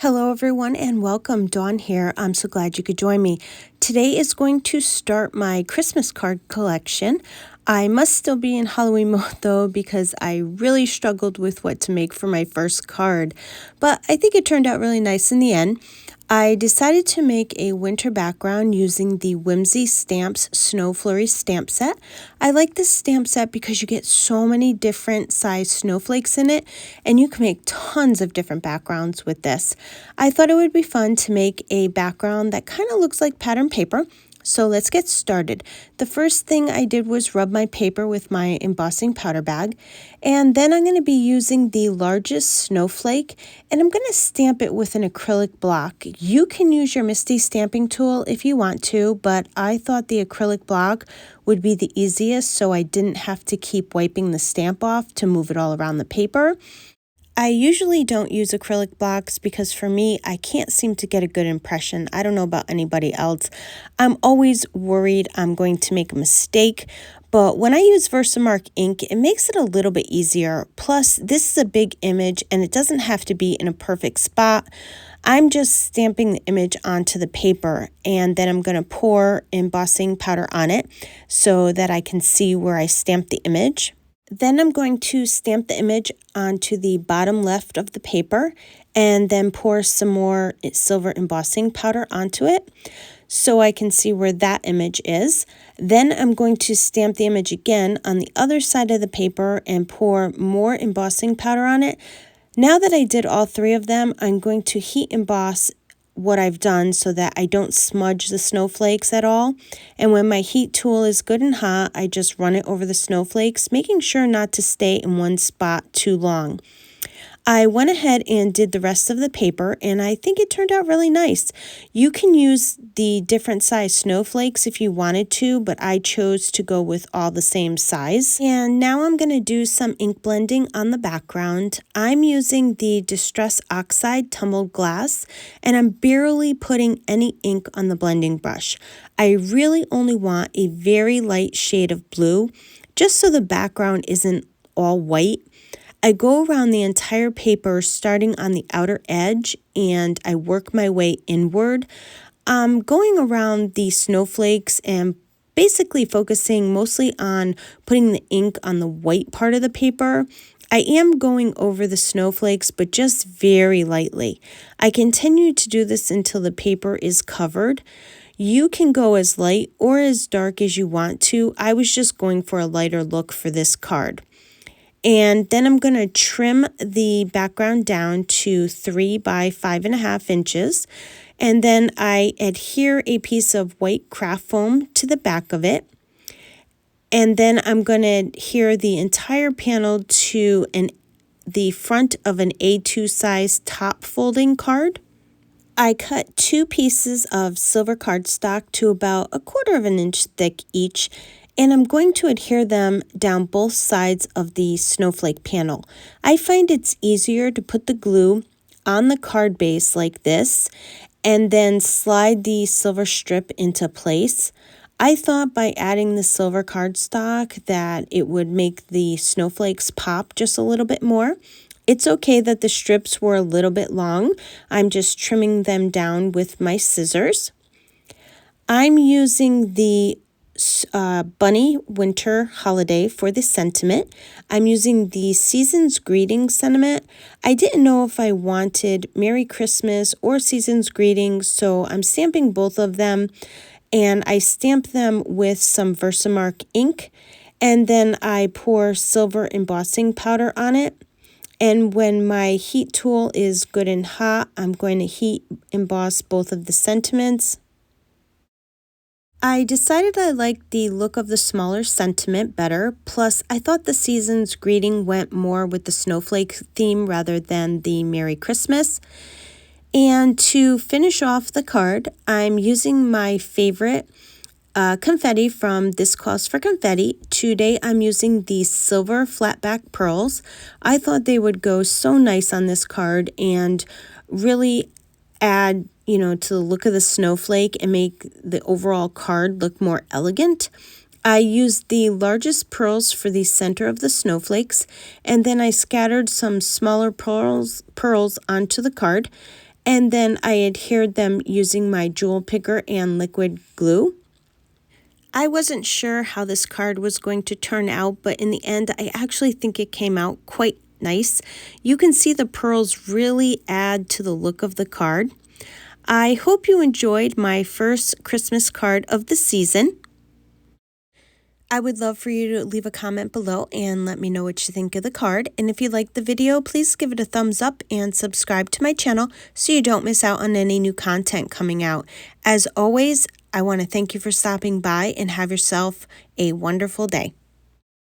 Hello everyone and welcome. Dawn here. I'm so glad you could join me. Today is going to start my Christmas card collection. I must still be in Halloween mode though because I really struggled with what to make for my first card, but I think it turned out really nice in the end. I decided to make a winter background using the Whimsy Stamps Snow Flurry stamp set. I like this stamp set because you get so many different size snowflakes in it and you can make tons of different backgrounds with this. I thought it would be fun to make a background that kind of looks like pattern paper. So let's get started. The first thing I did was rub my paper with my embossing powder bag, and then I'm going to be using the largest snowflake and I'm going to stamp it with an acrylic block. You can use your Misty stamping tool if you want to, but I thought the acrylic block would be the easiest so I didn't have to keep wiping the stamp off to move it all around the paper. I usually don't use acrylic blocks because for me, I can't seem to get a good impression. I don't know about anybody else. I'm always worried I'm going to make a mistake, but when I use VersaMark ink, it makes it a little bit easier. Plus, this is a big image and it doesn't have to be in a perfect spot. I'm just stamping the image onto the paper and then I'm going to pour embossing powder on it so that I can see where I stamped the image. Then I'm going to stamp the image onto the bottom left of the paper and then pour some more silver embossing powder onto it so I can see where that image is. Then I'm going to stamp the image again on the other side of the paper and pour more embossing powder on it. Now that I did all three of them, I'm going to heat emboss what I've done so that I don't smudge the snowflakes at all. And when my heat tool is good and hot, I just run it over the snowflakes, making sure not to stay in one spot too long. I went ahead and did the rest of the paper and I think it turned out really nice. You can use the different size snowflakes if you wanted to, but I chose to go with all the same size. And now I'm going to do some ink blending on the background. I'm using the Distress Oxide Tumbled Glass and I'm barely putting any ink on the blending brush. I really only want a very light shade of blue just so the background isn't all white. I go around the entire paper starting on the outer edge and I work my way inward. I'm going around the snowflakes and basically focusing mostly on putting the ink on the white part of the paper. I am going over the snowflakes, but just very lightly. I continue to do this until the paper is covered. You can go as light or as dark as you want to. I was just going for a lighter look for this card. And then I'm going to trim the background down to 3 by 5.5 inches. And then I adhere a piece of white craft foam to the back of it. And then I'm going to adhere the entire panel to the front of an A2 size top folding card. I cut 2 pieces of silver cardstock to about 1/4 of an inch thick each. And I'm going to adhere them down both sides of the snowflake panel. I find it's easier to put the glue on the card base like this and then slide the silver strip into place. I thought by adding the silver cardstock that it would make the snowflakes pop just a little bit more. It's okay that the strips were a little bit long. I'm just trimming them down with my scissors. I'm using the Bunny Winter Holiday for the sentiment. I'm using the Season's Greetings sentiment. I didn't know if I wanted Merry Christmas or Season's Greetings, so I'm stamping both of them, and I stamp them with some VersaMark ink, and then I pour silver embossing powder on it. And when my heat tool is good and hot, I'm going to heat emboss both of the sentiments. I decided I liked the look of the smaller sentiment better, plus I thought the Season's Greeting went more with the snowflake theme rather than the Merry Christmas. And to finish off the card, I'm using my favorite confetti from ThisCallsforConfetti. Today I'm using the silver flatback pearls. I thought they would go so nice on this card and really add to the look of the snowflake and make the overall card look more elegant. I used the largest pearls for the center of the snowflakes, and then I scattered some smaller pearls onto the card. and then I adhered them using my jewel picker and liquid glue. I wasn't sure how this card was going to turn out, but in the end, I actually think it came out quite nice. You can see the pearls really add to the look of the card. I hope you enjoyed my first Christmas card of the season. I would love for you to leave a comment below and let me know what you think of the card. And if you liked the video, please give it a thumbs up and subscribe to my channel so you don't miss out on any new content coming out. As always, I want to thank you for stopping by and have yourself a wonderful day.